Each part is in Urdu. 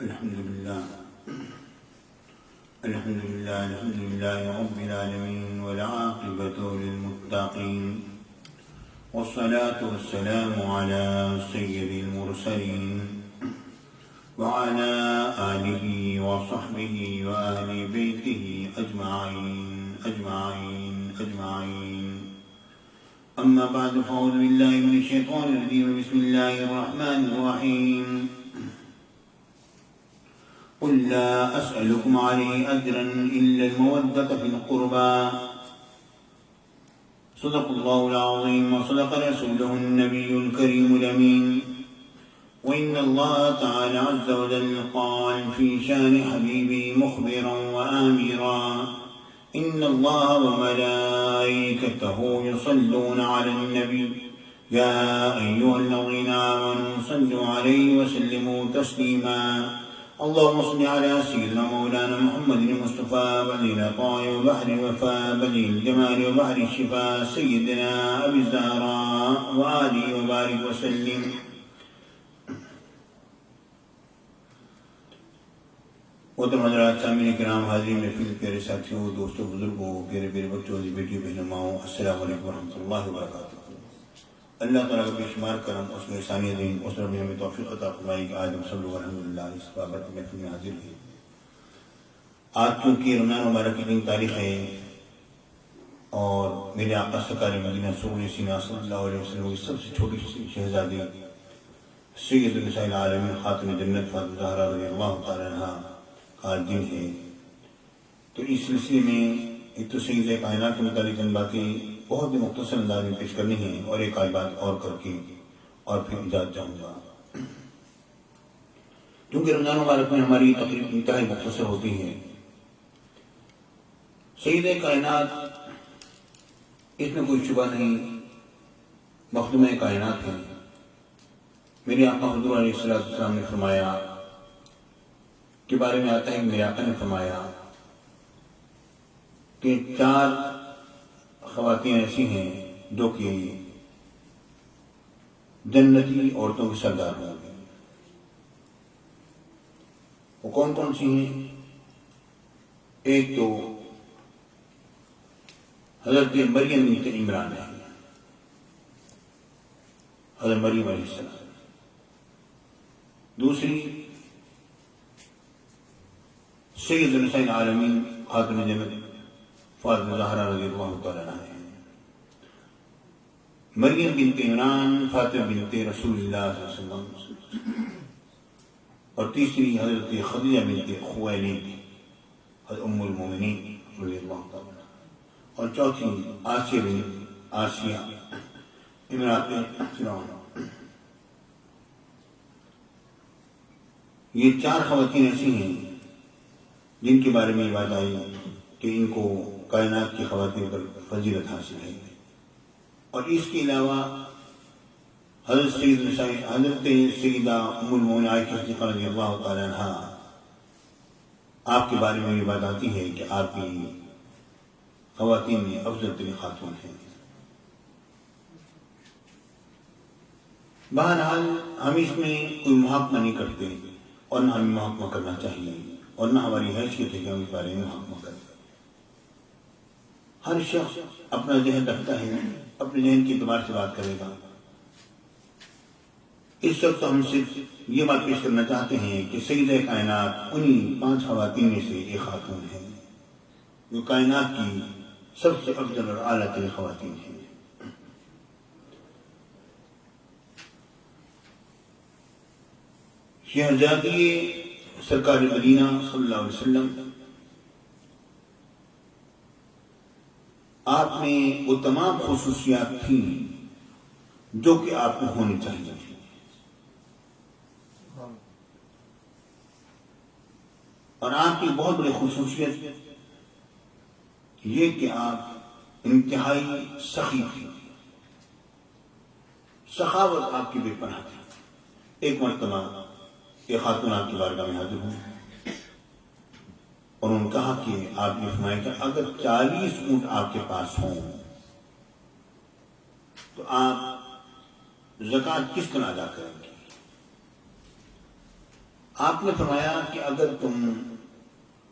الحمد لله رب العالمين والعاقبة للمتقين والصلاة والسلام على سيد المرسلين وعلى آله وصحبه وأهل بيته أجمعين أما بعد فأعوذ بالله من الشيطان الرجيم بسم الله الرحمن الرحيم قل لا أسألكم عليه أجرا إلا المودة في القربى صدق الله العظيم وصدق رسوله النبي الكريم الأمين وإن الله تعالى عز وجل قال في شان حبيبي مخبرا وآمرا إن الله وملائكته يصلون على النبي يا أيها الذين آمنوا صلوا عليه وسلموا تسليما اللهم صل على سيدنا مولانا محمد المصطفى بديع العطاء وبحر الوفاء بديع الجمال وبحر الشفاء سيدنا أبي الزهراء وآله وبارك وسلم. محترم حضرات، سامعین کرام، حاضرین محفل، پیارے ساتھیوں، دوستوں، بزرگوں، پیارے پیارے بچوں، بیٹیوں، بہنوں، ماؤں، السلام علیکم ورحمۃ اللہ وبرکاتہ. اللہ تعالیٰ کا بے شمار کرم، اس میں احسان دین، اس نے ہمیں توفیق عطا فرمائی کہ آج ہم سب لوگ الحمدللہ اس بابت محفل میں حاضر ہیں. آج چونکہ رمضان مبارک کی 3 تاریخ ہے اور میرے آقا سرکار مدینہ سرور سینہ صلی اللہ علیہ وسلم کی سب سے چھوٹی شہزادی سید النساء العالمین خاتم جنت فاطمہ زہرا رضی اللہ تعالیٰ عنہا کا دن ہے. تو اس سلسلے میں ایک تو سید کائنات کے متعلق چند باتیں بہت ہی مختصر انداز میں پیش کرنی ہے اور ایک آدھ بات اور کر کے اور پھر اجازت چاہوں گا. کیونکہ رمضان مبارک میں ہماری تقریب انتہائی مختصر ہوتی ہے. سید کائنات، اس میں کوئی شبہ نہیں، مخدوم کائنات ہے. میرے آقا حضور علیہ السلام نے فرمایا کے بارے میں آتا ہے، میرے آقا نے فرمایا کہ 4 خواتین ایسی ہیں جو کہ جنتی عورتوں کے سردار ہوں گے. وہ کون کون سی ہیں؟ ایک تو حضرت مریم بنت عمران ہے، حضرت مریم علیہ السلام. دوسری سید النساء العالمین خاتم جنت فاطمہ زہرا رضی اللہ تعالیٰ عنہا ہے. مریم بنت عمران فاطمہ بنت رسول اللہ صلی اللہ علیہ وسلم. اور تیسری حضرت خدیجہ بنت خویلد حضرت ام المومنین رضی اللہ تعالیٰ عنہا. اور چوتھی آسیہ امرأۃ فرعون. یہ 4 خواتین ایسی ہیں جن کے بارے میں یہ بات آئی کہ ان کو کائنات کی خواتین پر فضیلت حاصل ہے. اور اس کے علاوہ حضرت سیدہ ام المومنین عائشہ صدیقہ رضی اللہ تعالیٰ عنہا، آپ کے بارے میں یہ بات آتی ہے کہ آپ کی خواتین میں افضل ترین خاتون ہیں. بہرحال ہم اس میں کوئی محاکمہ نہیں کرتے اور نہ ہمیں محاکمہ کرنا چاہیے اور نہ ہماری حیثیت ہے کہ ہم اس بارے میں محاکمہ کریں. ہر شخص اپنا ذہن رکھتا ہے، اپنے ذہن کے اعتبار سے بات کرے گا. اس وقت ہم صرف یہ بات پیش کرنا چاہتے ہیں کہ سیدہ کائنات انہی 5 خواتین میں سے ایک خاتون ہے جو کائنات کی سب سے افضل اور اعلیٰ ترین خواتین ہیں. شہزادی سرکار مدینہ صلی اللہ علیہ وسلم، آپ میں وہ تمام خصوصیات تھیں جو کہ آپ کو ہونی چاہیے. اور آپ کی بہت بڑی خصوصیت یہ کہ آپ انتہائی سخی تھی. سخاوت آپ کی بے پناہ تھی. ایک مرتبہ یہ خاتون آپ کی بارگاہ میں حاضر ہوئی اور انہوں نے کہا کہ آپ نے فرمایا کہ اگر 40 اونٹ آپ کے پاس ہوں تو آپ زکوٰۃ کس طرح ادا کریں گے؟ آپ نے فرمایا کہ اگر تم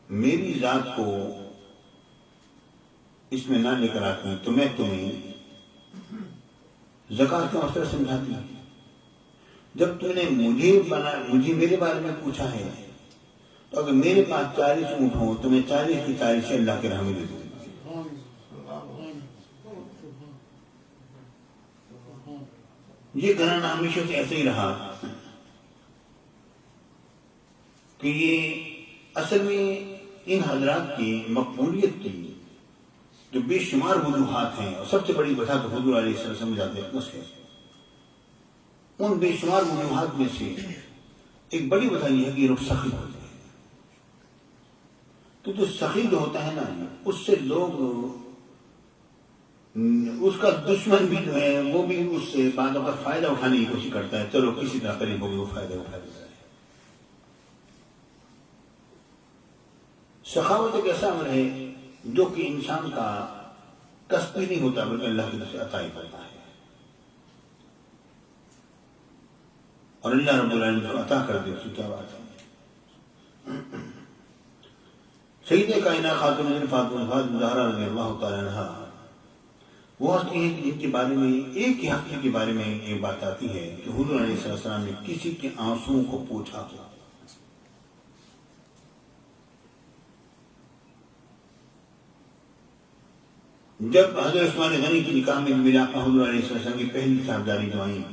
میری ذات کو اس میں نہ لے کر آتے ہیں تو میں تمہیں زکوٰۃ کا مسئلہ سمجھاتی ہوں. جب تم نے مجھے میرے بارے میں پوچھا ہے تو اگر میرے پاس 40 اونٹ ہوں تو میں 40 کی 40 اللہ کے راہ میں دے دوں. یہ گھرانہ ہمیشہ سے ایسے ہی رہا کہ یہ اصل میں ان حضرات کی مقبولیت کی جو بے شمار وجوہات ہیں، اور سب سے بڑی وجہ تو حضور علیہ السلام ذات اقدس ہے. ان بے شمار وجوہات میں سے ایک بڑی وجہ یہ ہے کہ یہ لوگ سخی ہوتے ہیں. تو جو سخی جو ہوتا ہے نا، اس سے لوگ، اس کا دشمن بھی جو ہے وہ بھی اس سے بعض اوقات فائدہ اٹھانے کی کوشش کرتا ہے. چلو کسی طرح قریب ہوگی وہ فائدہ اٹھا لیتا ہے. سخاوت ایک ایسا عمل ہے جو کہ انسان کا کسب ہی نہیں ہوتا بلکہ اللہ کی طرف سے عطا ہی کرتا ہے. اور اللہ رب العالمین کو عطا کر دے، اس کی کیا بات ہے. سیدہ کائنات خاتون فاطمہ زہرا رضی اللہ تعالیٰ عنہا وہ ہستی ہیں کہ جن کے بارے میں ایک ہی ہفتے کے بارے میں ایک بات آتی ہے کہ حضور علیہ السلام نے کسی کے آنسوؤں کو پوچھا. جب حضرت عثمان غنی کی نکاح میں میرے آقا حضور علیہ السلام کی پہلی صاحبزادی جوائیں،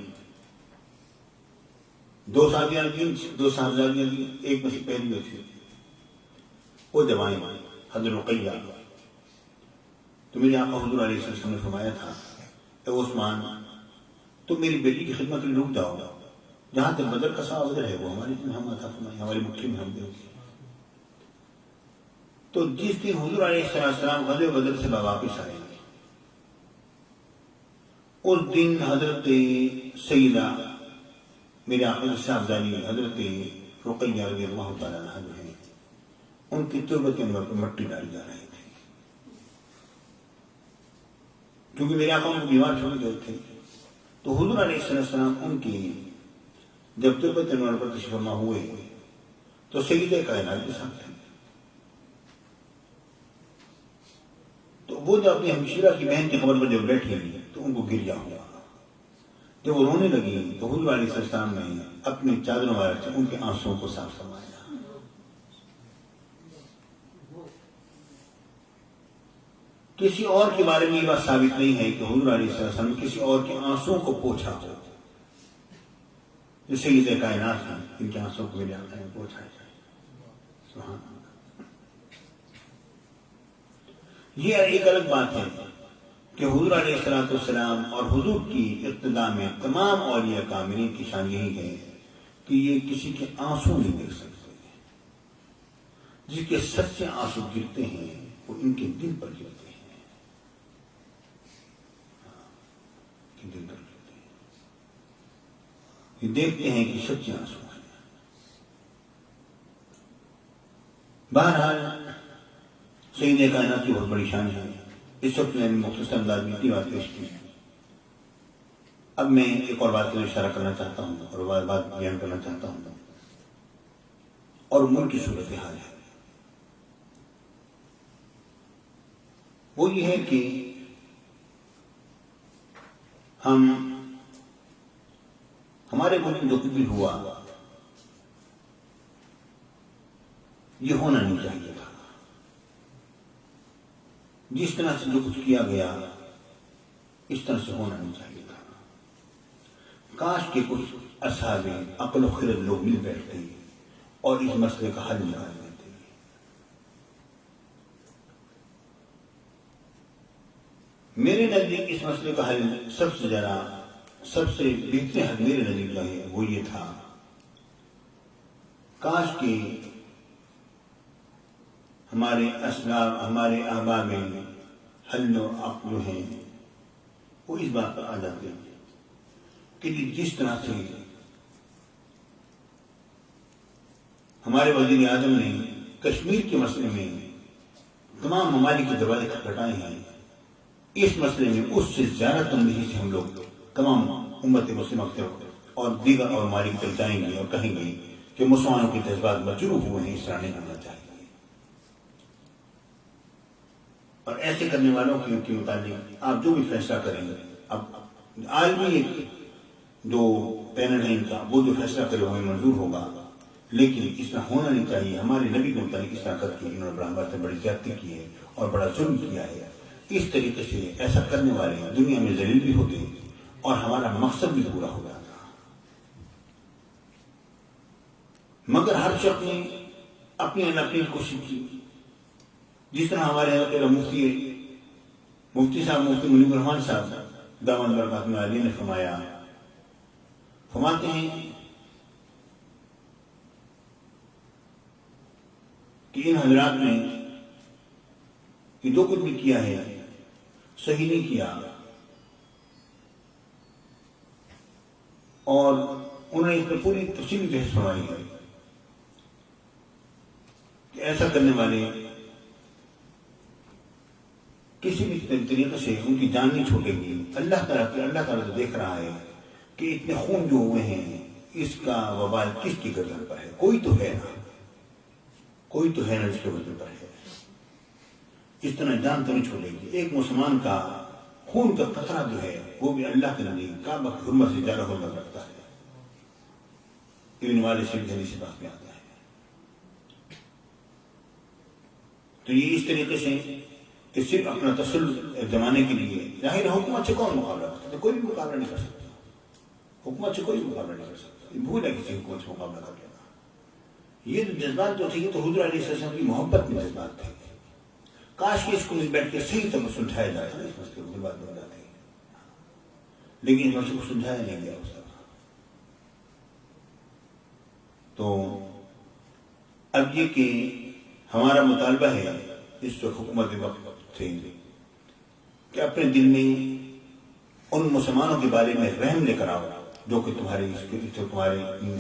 2 صاحبزادیاں تھیں، ایک میں سے پہلی میں تھی وہ جوائیں حضرت رقیہ. تو میرے آقا حضور علیہ السلام نے فرمایا تھا اے عثمان، تم میری بیٹی کی خدمت میں رک جاؤ، جہاں تک بدر کا ساغر ہے وہ ہماری مٹھی میں ہم دیں گے. تو جس دن حضور علیہ السلام غزوہ بدر سے واپس آئے، اس دن حضرت سیدہ میرے آقا صاحبزادی حضرت رقیہ رضی اللہ تعالیٰ عنہ جو ہے، ان کی تربت کے اندر پر مٹی ڈالی جا رہی تھی، کیونکہ میرے آقا ان کو بیمار چھوڑ گئے تھے. تو حضور علیہ السلام ان کی جب تربت انور پر تشریف فرما ہوئے تو سیدہ کائنات کے ساتھ تھے. تو وہ جب اپنی ہمشیرہ کی بہن کی قبر پر جب بیٹھی تو ان کو گریا ہوا. جب وہ رونے لگی تو حضور علیہ السلام نے اپنی چادر مبارک سے ان کے آنسوؤں کو صاف فرمایا. کسی اور کے بارے میں یہ بات ثابت نہیں ہے کہ حضور علیہ السلام نے کسی اور کے آنسوؤں کو پوچھا ہو. جس سے یہ کائنات ہیں، ان کے آنسوؤں کو میرے آقا نے پوچھا جائے. سبحان اللہ. یہ ایک الگ بات ہے کہ حضور علیہ السلام اور حضور کی اقتداء میں تمام اولیاء کاملین کی شان یہی ہے کہ یہ کسی کے آنسو نہیں دیکھ سکتے. جس کے سچے آنسو گرتے ہیں وہ ان کے دل پر گرتے ہیں، دل پر گرتے ہیں. یہ دیکھتے ہیں کہ سچے آنسو ہیں. بہرحال سیدہ کائنات کی بہت بڑی شان ہے. اس وقت میں مختصر انداز میں اتنی بات پیش کی. اب میں ایک اور بات کو اشارہ کرنا چاہتا ہوں اور بات بیان کرنا چاہتا ہوں، اور ملک کی صورتحال ہے. وہ یہ ہے کہ ہمارے ملک میں جو کچھ بھی ہوا یہ ہونا نہیں چاہیے تھا. جس طرح سے جو کچھ کیا گیا اس طرح سے ہونا نہیں چاہیے تھا. کاش کے کچھ اصحاب عقل و خرد لوگ مل بیٹھتے اور اس مسئلے کا حل نکال دیتے. میرے نزدیک اس مسئلے کا حل سب سے بہترین حل میرے نزدیک جو ہے وہ یہ تھا، کاش کہ ہمارے اسلاف، ہمارے آبا میں حل و عقل جو ہیں وہ اس بات پر آ جاتے ہیں کہ جس طرح سے ہمارے وزیر اعظم نے کشمیر کے مسئلے میں تمام ممالک کے دروازے کھٹکھٹائے ہیں، اس مسئلے میں اس سے زیادہ تنبیہی سے ہم لوگ تمام امت مسلمہ اور دیگر اور ممالک تک جائیں گے اور کہیں گے کہ مسلمانوں کے جذبات مجروح ہوئے ہیں، اس طرح نہیں کرنا چاہیے۔ اور ایسے کرنے والوں کے متعلق آپ جو بھی فیصلہ کریں گے، اب عالمی ایک جو پینل ہے ان کا، وہ جو فیصلہ کرے وہ ہمیں منظور ہوگا، لیکن اس طرح ہونا نہیں چاہیے۔ ہمارے نبی کے متعلق اس طرح کر کے انہوں نے برہمہ سے بڑی زیادتی کی ہے اور بڑا ظلم کیا ہے۔ اس طریقے سے ایسا کرنے والے دنیا میں ذلیل بھی ہوتے اور ہمارا مقصد بھی پورا ہو جاتا۔ مگر ہر شخص نے اپنی کوشش کی، جس طرح ہمارے مفتی صاحب مفتی منیب الرحمان صاحب دامن برکاتہ عالیہ نے فرماتے ہیں کہ ان حضرات نے کہ جو کچھ بھی کیا ہے صحیح نہیں کیا، اور انہوں نے اس پر پوری تفصیلی بحث فرمائی ہے کہ ایسا کرنے والے کسی بھی طریقے سے ان کی جان نہیں چھوٹے گی۔ اللہ تعالیٰ تو دیکھ رہا ہے کہ اتنے خون جو ہوئے ہیں اس کا وبال کس کی گردن پر ہے؟ کوئی تو ہے نا جس کے گردن پر ہے۔ اس طرح جان تو نہیں چھوڑے گی۔ ایک مسلمان کا خون کا قطرہ جو ہے وہ بھی اللہ کے نزدیک کعبہ کی حرمت سے زیادہ حرمت رکھتا ہے۔ ابن مالک سے حدیث بات میں آتا ہے۔ تو یہ اس طریقے سے کہ صرف اپنا تسلط جمانے کے لیے، ظاہر حکومت سے کون مقابلہ کرتا ہے؟ کوئی بھی مقابلہ نہیں کر سکتا، حکومت سے کوئی مقابلہ نہیں کر سکتا۔ بھول ہے کسی حکومت سے مقابلہ کر لینا۔ یہ جو جذبات جو تھے یہ تو حضور علیہ السلام کی محبت میں جذبات تھے۔ کاش کہ اس کو بیٹھ کے صحیح طرح سلجھایا جاتا ہے، اس مسئلے کو بات بن جاتی ہے، لیکن اس مسئلے کو سلجھایا نہیں گیا اس طرح۔ تو اب یہ کہ ہمارا مطالبہ ہے اس وقت حکومت وقت سے کہ اپنے دل میں ان مسلمانوں کے بارے میں رحم لے کر آؤ جو کہ تمہارے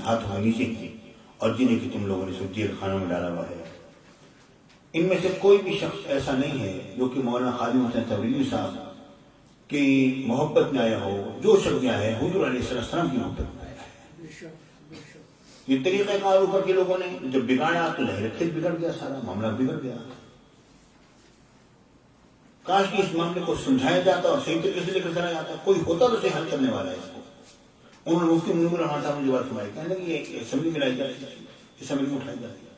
ہاتھوں میں نیچے ہیں اور جنہیں کہ تم لوگوں نے جیل خانوں میں ڈالا ہوا ہے۔ ان میں سے کوئی بھی شخص ایسا نہیں ہے جو کہ مولانا خادم حسین تبریزی صاحب کی محبت میں آیا ہو۔ جو شخص آیا ہے حضور علیہ السلام کی محبت میں آیا ہے۔ یہ طریقہ کار اوپر کے لوگوں نے جب بگاڑا تو لہر خود بگڑ گیا، سارا معاملہ بگڑ گیا۔ کاش کہ اس معاملے کو سمجھایا جاتا اور صحیح طریقے سے لے کر چلا جاتا، کوئی ہوتا تو اسے حل کرنے والا ہے اس کو۔ انہوں نے مفتی منیب الرحمان صاحب نے جو بات فرمائی، کہنے لگے یہ اسمبلی میں لائی جاتی ہے، اسمبلی میں اٹھائی جاتی ہے،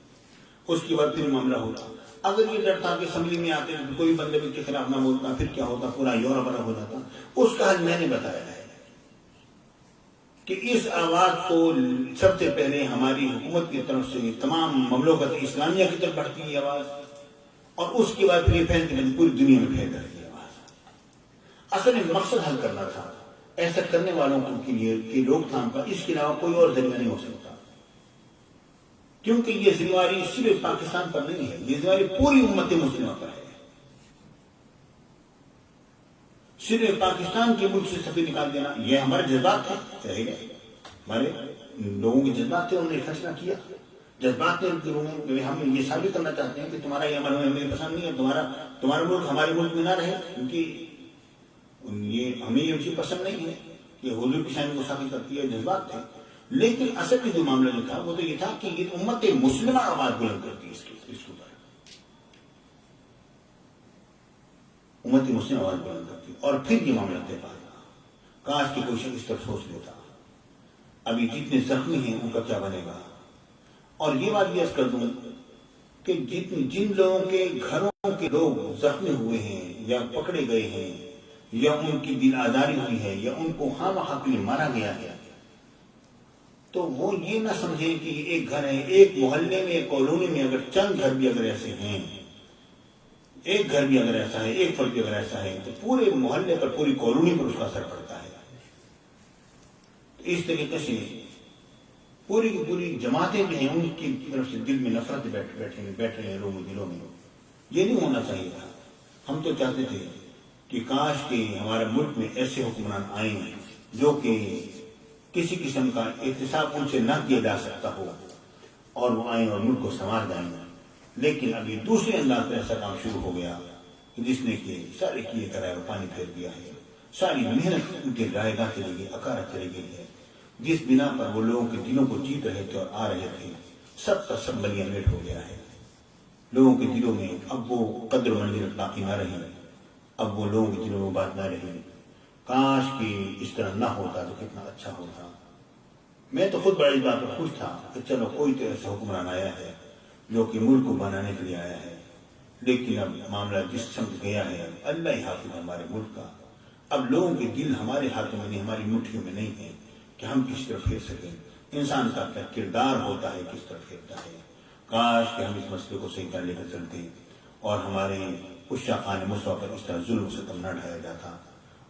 اس کے بعد پھر معاملہ ہوتا۔ اگر یہ ڈر تھا کہ اسمبلی میں آتے ہیں کوئی بندے کے خلاف نہ بولتا، پھر کیا ہوتا؟ پورا یورپ بڑا ہو جاتا۔ اس کا حل میں نے بتایا ہے کہ اس آواز کو سب سے پہلے ہماری حکومت کی طرف سے تمام مملکت اسلامیہ کی طرف بڑھتی ہے آواز، اور اس کے بعد پھر یہ پھیلتی ہے پوری دنیا میں پھیل جاتی ہے آواز۔ اصل میں مقصد حل کرنا تھا۔ ایسا کرنے والوں کے لیے کہ روک تھام کا اس کے علاوہ کوئی اور ذریعہ نہیں ہو سکتا، کیونکہ یہ ذمہ داری صرف پاکستان پر نہیں ہے، یہ ذمہ داری پوری امت مسلمہ پر ہے۔ صرف پاکستان کے ملک سے سفید نکال دینا یہ ہمارے جذبات تھے، رہے گئے ہمارے لوگوں کے جذبات تھے، انہوں نے فیصلہ کیا۔ جذبات نے ہم یہ ثابت کرنا چاہتے ہیں کہ تمہارا یہ عمل ہمیں پسند نہیں ہے، تمہارا ملک ہمارے ملک میں نہ رہے، کیونکہ یہ ہمیں یہ چیز پسند نہیں ہے کہ حضور کی شان کو ثابت کرتی ہے۔ جذبات تھے، لیکن اصل میں جو معاملہ جو تھا وہ تو یہ تھا کہ یہ امت مسلمہ آواز بلند کرتی ہے، اس کے اوپر امت مسلم آواز بلند کرتی، اور پھر یہ معاملہ طے پاتا۔ کاش کی کوئی شخص اس طرف سوچ لیتا۔ ابھی جتنے زخمی ہیں ان کا کیا بنے گا؟ اور یہ بات بھی عرض کر دوں کہ جن لوگوں کے گھروں کے لوگ زخمی ہوئے ہیں یا پکڑے گئے ہیں یا ان کی دل آزاری ہوئی ہے یا ان کو خواہ مخواہ کے لیے مارا گیا ہے، تو وہ یہ نہ سمجھیں کہ یہ ایک گھر ہے، ایک محلے میں، ایک کالونی میں اگر چند گھر بھی اگر ایسے ہیں، ایک گھر بھی اگر ایسا ہے، ایک فرد بھی اگر ایسا ہے، تو پورے محلے پر، پوری کالونی پر اس کا اثر پڑتا ہے۔ اس طریقے سے پوری کی پوری جماعتیں جو ہیں ان کی طرف سے دل میں نفرت بیٹھ رہے ہیں لوگوں دلوں میں۔ یہ نہیں ہونا چاہیے تھا۔ ہم تو چاہتے تھے کہ کاش کہ ہمارے ملک میں ایسے حکمران آئیں جو کہ کسی قسم کا احتساب ان سے نہ کیا جا سکتا ہو، اور وہ آئیں اور ملک کو سنوار جائیں۔ لیکن ابھی دوسرے انداز پر ایسا کام شروع ہو گیا جس نے کہ سارے کیے کرائے اور پانی پھیر دیا ہے، ساری محنت ان کے رائے گاہ چلی گئی، اکارت چلی گئی ہے۔ جس بنا پر وہ لوگوں کے دلوں کو جیت رہے تھے اور آ رہے تھے، سب کا سب بلیاں میٹ ہو گیا ہے۔ لوگوں کے دلوں میں اب وہ قدر منزلت باقی نہ رہی، اب وہ لوگوں کے دلوں میں بات نہ رہی۔ کاش کہ اس طرح نہ ہوتا تو کتنا اچھا ہوتا۔ میں تو خود بڑی بات پر خوش تھا کہ چلو کوئی تو ایسا حکمران آیا ہے جو کہ ملک کو بنانے کے لیے آیا ہے، لیکن اب معاملہ جس سمت گیا ہے، اللہ ہی حافظ ہمارے ملک کا۔ اب لوگوں کے دل ہمارے ہاتھوں میں نہیں، ہماری مٹھیوں میں نہیں ہے کہ ہم کس طرف پھیر سکیں۔ انسان کا کیا کردار ہوتا ہے، کس طرف پھیرتا ہے۔ کاش کہ ہم اس مسئلے کو صحیح طرح لے کر چلتے اور ہمارے عشاقان مصطفیٰ پر اس طرح ظلم و ستم نہ ڈھایا جاتا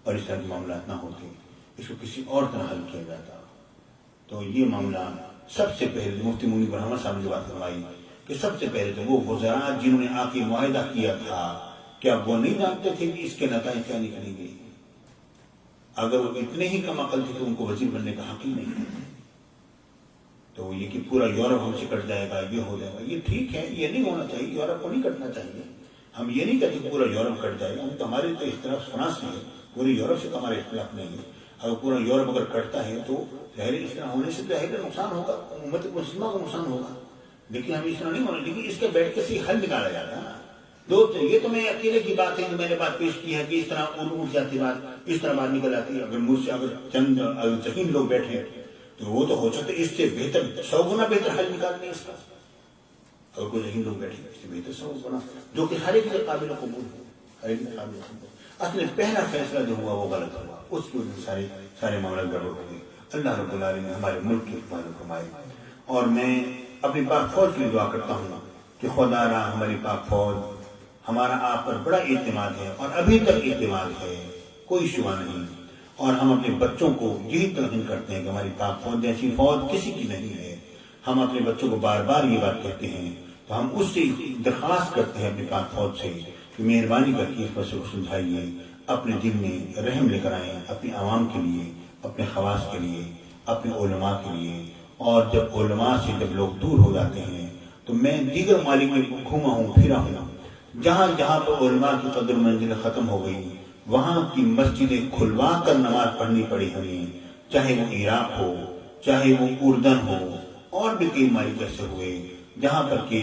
اور اس طرح کے معاملات نہ ہوتے، اس کو کسی اور طرح حل کیا جاتا۔ تو یہ معاملہ سب سے پہلے مفتی منیر احمد صاحب نے بات فرمائی کہ سب سے پہلے تو وہ وزراء جنہوں نے آ کے معاہدہ کیا تھا، کیا وہ نہیں جانتے تھے کہ اس کے نتائج کیا نکلیں گے؟ اگر وہ اتنے ہی کم عقل تھے تو ان کو وزیر بننے کا حق ہی نہیں ہے۔ تو یہ کہ پورا یورپ ہم سے کٹ جائے گا، یہ ہو جائے گا، یہ ٹھیک ہے، یہ نہیں ہونا چاہیے، یورپ کو نہیں کٹنا چاہیے۔ ہم یہ نہیں کہتے پورا یورپ کٹ جائے گا، ہم تو ہمارے تو اختلاف فرانس میں ہے، پورے یورپ سے تو ہمارا اختلاف نہیں ہے۔ اگر پورا یورپ اگر کٹتا ہے تو ظاہر اس طرح ہونے سے ظاہر نقصان ہوگا، امت مسلمہ کو نقصان ہوگا، لیکن ہم اس طرح نہیں ہونا، لیکن اس کے بیٹھ کے صحیح حل نکالا جاتا ہے نا۔ یہ تو میں اکیلے کی بات ہے جو میں نے بات پیش کی ہے کہ اس طرح اٹھ جاتی بات، اس طرح بات نکل آتی ہے۔ اگر مجھ سے اگر چند ذہین لوگ بیٹھے تو وہ تو ہو سکتا ہے اس سے بہتر 100 گنا بہتر حل نکالنے اس کا۔ اگر کوئی ذہین لوگ بیٹھے اس سے بہتر 100 گنا، جو کہ ہر ایک کے قابل قبول ہو، ہر ایک کے قابل قبول۔ اصل پہلا فیصلہ جو ہوا وہ غلط ہوا، اس کی وجہ سے سارے معاملات گڑبڑ ہو گئے۔ اللہ رب العالمین ہمارے ملک کی حفاظت فرمائے۔ اور میں اپنی پاک فوج کے لیے دعا کرتا ہوں کہ خدا را ہماری پاک فوج، ہمارا آپ پر بڑا اعتماد ہے اور ابھی تک اعتماد ہے، کوئی شبہ نہیں۔ اور ہم اپنے بچوں کو یہی تلقین کرتے ہیں کہ ہماری پاک فوج جیسی فوج کسی کی نہیں ہے۔ ہم اپنے بچوں کو بار بار یہ بات کہتے ہیں، تو ہم اس سے درخواست کرتے ہیں اپنی پاک فوج سے کہ مہربانی کر کے اس مسئلے کو سلجھائیے، اپنے دل میں رحم لے کر آئیں، اپنی عوام کے لیے، اپنے خواص کے لیے، اپنے علماء کے لیے۔ اور جب علماء سے جب لوگ دور ہو جاتے ہیں تو میں دیگر ممالک میں گھوما ہوں، پھرا ہوں، جہاں جہاں پر علماء کی قدر منزل ختم ہو گئی وہاں کی مسجدیں کھلوا کر نماز پڑھنی پڑی ہمیں، چاہے وہ عراق ہو، چاہے وہ اردن ہو، اور بھی کئی ممالک ایسے ہوئے جہاں پر کہ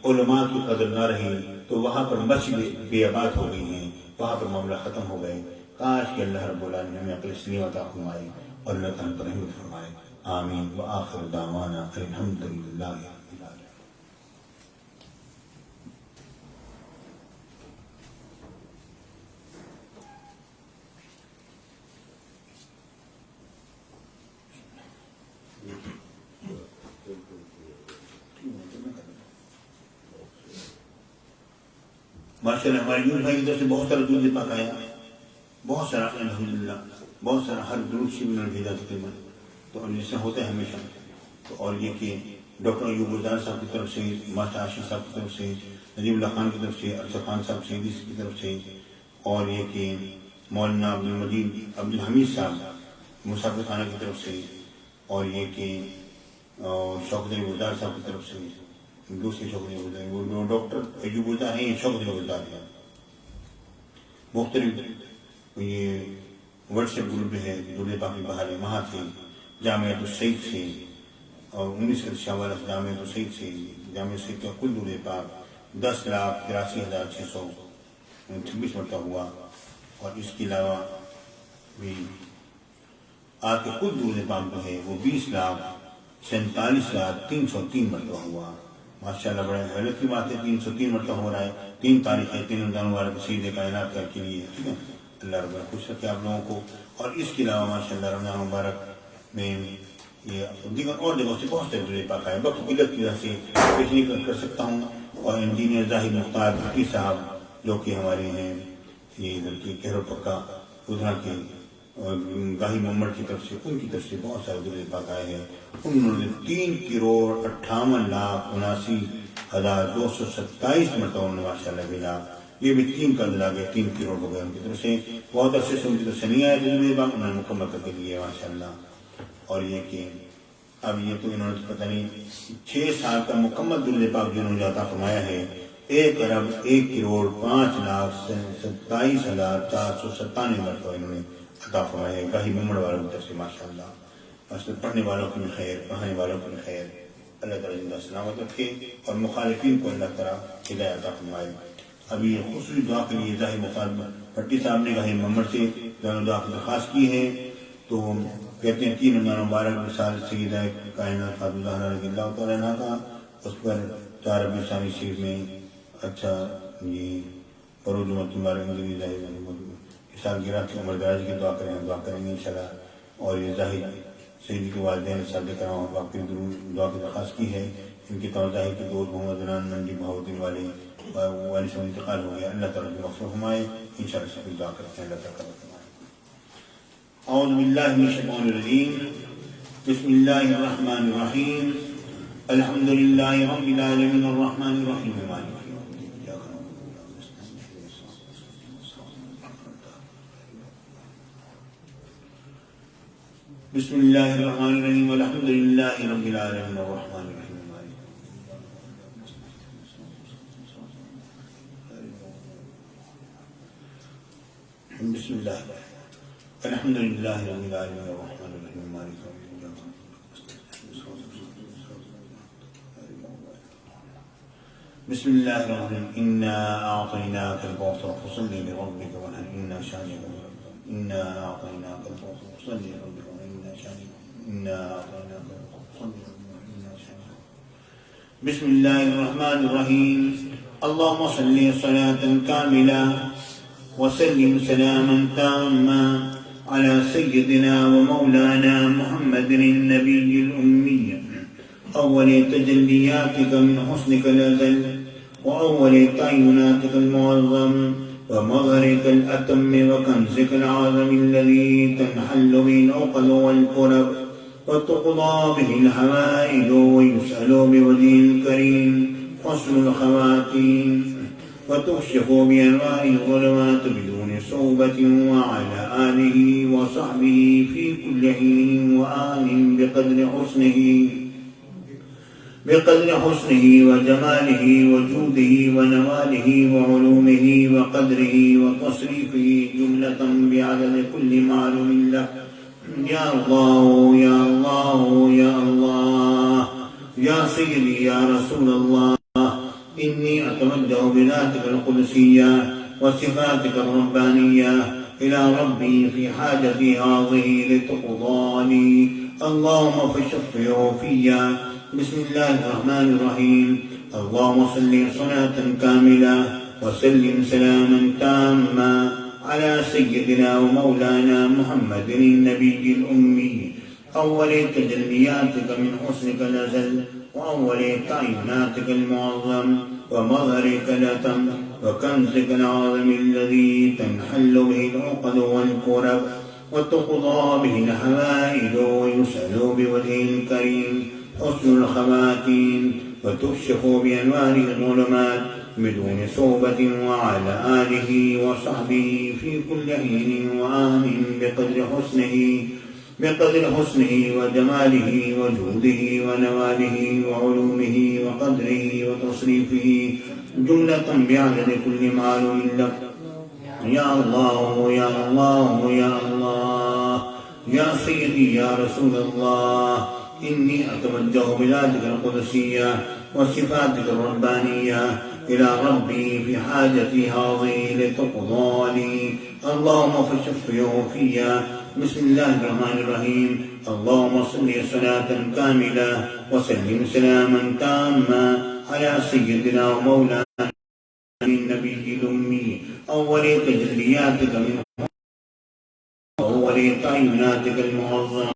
علماء کی قدر نہ رہی تو وہاں پر مسجدیں بے آباد ہو گئی ہیں، وہاں پر معاملہ ختم ہو گئے۔ کاش کہ اللہ رب العالمین ہمیں عقل سلیم عطا فرمائے اور اللہ تعالیٰ پر رحمت فرمائے۔ آمین وآخر دعوانا الحمدللہ رب العالمین۔ ماشاءاللہ ہمارے یونس بھائی کی طرف سے بہت سارا دودھ پاک آیا، بہت سارا الحمدللہ، بہت سارا ہر دودھ سے انہوں نے بھیجا تقریباً، تو جس سے ہوتا ہے ہمیشہ۔ تو اور یہ کہ ڈاکٹر ایوب گلزار صاحب کی طرف سے، ماسٹر عاشق صاحب کی طرف سے، نجیب اللہ خان کی طرف سے، ارشد خان صاحب سیدی کی طرف سے، اور یہ کہ مولانا عبدالحمید صاحب مسافر خانہ کی طرف سے، اور یہ کہ شوکت علی گلزار صاحب کی طرف سے، دوسرے شوکت علی گلزار، وہ ڈاکٹر ایوب گلزار ہیں، یہ شوکت علی گلزار ہیں۔ مختلف یہ واٹس ایپ گروپ ہے دولے پاکی بہار ہے، وہاں سے جامعۃ السعید سے، اور 19 شوال جامعۃ السعید سے، جامعہ السعید کا کل دولے پاک 10,83,626 مرتبہ ہوا، اور اس کے علاوہ بھی آپ کے کل دولے پاک جو ہے وہ 20,47,303 مرتبہ ہوا۔ ماشاءاللہ بڑے حیرت کی بات ہے، 303 مرتبہ ہو رہا ہے، 3 تاریخیں، 3 رمضان مبارک سید کائنات کا کے لیے، ٹھیک ہے۔ اللہ رب خوش رکھے آپ لوگوں کو۔ اور اس کے علاوہ ماشاءاللہ رمضان مبارک میں یہ دیگر اور جگہوں سے بہت سے دولے پاک آئے، وقت قلت کی وجہ سے پیش نہیں کر سکتا ہوں۔ اور انجینئر زاہد مختار بھٹی صاحب جو کہ ہمارے ہیں یہ ادھر کی کہرو پکا ادھر کے گاہی محمد کی طرف سے، ان کی طرف سے بہت سارے دولے پاک آئے ہیں۔ انہوں نے 3,58,79,227 مرتبہ انہوں نے ماشاءاللہ بھیجا۔ یہ بھی 3 کا دلا گئے، 3 کروڑ ہو گئے ان کی طرف سے۔ بہت عرصے سے ان کی طرف سے نہیں آئے دولے پاک، انہوں نے مکمل کر کے لیے ماشاءاللہ۔ اور یہ کہ اب یہ تو انہوں نے پتہ نہیں 6 سال کا مکمل دولے پاک جو انہوں نے عطا فرمایا ہے، 1,01,05,27,497 مرتبہ انہوں نے عطا فرمایا ہے گاہی محمد والوں کی طرف سے ماشاءاللہ۔ پڑھنے والوں کی بھی خیر، پڑھانے والوں کی بھی خیر، اللہ تعالیٰ زندہ سلامت رکھے اور مخالفین کو اللہ تعالیٰ ہدایت عطا فرمائے۔ ابھی خصوصی دعا کے لیے ظاہر مخالف پٹی صاحب نے کہا ممبر سے دعا کی درخواست کی ہے، تو کہتے ہیں 3 رمضان مبارک مثال سیدہ کائنات فاطمہ زہرا رضی اللہ تعالیٰ عنہ کا، اس پر 4 ربیع ثانی شریف میں اچھا یہ پروز مبارک سالگرہ کی عمر دراز کی دعا کریں گے انشاءاللہ۔ اور یہ ظاہر سیدی کے والدین صادق کرام باقی دعا کی درخواست کی ہے، ان کی توجہ کی دوست محمد زنان منڈی بہاؤدین والے سے انتقال ہو گیا، اللہ تعالیٰ کی مغفرت فرمائے، انشاءاللہ سب دعا کرتے ہیں اللہ تعالیٰ فرمائے۔ اعوذ باللہ من الشیطان الرجیم، بسم اللہ الرحمن الرحیم، الحمد للہ رب العالمین الرحمن الرحیم مالک بسم اللہ الرحمن الرحیم، الحمد للہ رب العالمین الرحمن الرحیم بسم اللہ الحمد للہ رب العالمین الرحمن الرحیم مالک یوم الدین، بسم اللہ الرحمن الرحیم، انا اعطیناک الکوثر فصل لربک وانحر، انا شانئک هو الابتر، انا اعطیناک الکوثر فصل لربک وانحر، انا اعطیناک الکوثر فصل لربک وانحر، بسم اللہ الرحمن الرحیم، اللہم صلی صلاة کاملہ وسلم سلاما تاما على سيدنا ومولانا محمد النبي الأمي، أول تجلياتك من حسنك الأزل، وأول تعيناتك المعظم، ومظهرك الأتم، وكنزك العظم الذي تنحل به العقد والكرب، وتقضى به الحوائج، ويسأل بوجهه الكريم حسن الخواتيم، وتكشف بأنوار الظلمات بدون صعوبة، وعلى آله وصحبه في كل حين وآن بقدر حسنه وجماله وجوده ونواله وعلومه وقدره وتصريفه جملة بعدد كل معلوم له، يا الله يا الله يا الله، يا سيدي يا رسول الله، إني أتوجه بذاتك القدسية وصفاتك الربانية إلى ربي في حاجتي هذه لتقضى لي، اللهم فشفعه فيا، بسم الله الرحمن الرحيم، اللهم صل صلاة كاملة وسلم سلاما تاما على سيدنا ومولانا محمد النبي الأمي، أول تجلياتك من حسنك الأزل، وأول تعيناتك المعظم، ومظهرك الأتم، وكنزك العظم الذي تنحل به العقد والكرب، وتقضى به الحوائج، ويسأل بوجهه الكريم حسن الخواتيم، وتكشف بأنوار الظلمات بدون صعوبة، وعلى آله وصحبه في كل حين وآن بقدر حسنه وجماله وجوده ونواله وعلومه وقدره وتصريفه جملة بعدد كل معلوم له، يا الله يا الله يا الله، يا سيدي يا رسول الله، إني أتوجه بذاتك القدسية وصفاتك الربانية إلى ربي في حاجتي هذه لتقضى لي، اللهم فشفعه فيا، بسم الله الرحمن الرحيم، اللهم صل صلاة كاملة وسلم سلاما تاما على سيدنا ومولانا النبي الأمي، أول تجلياتك من أول تعيناتك المعظم،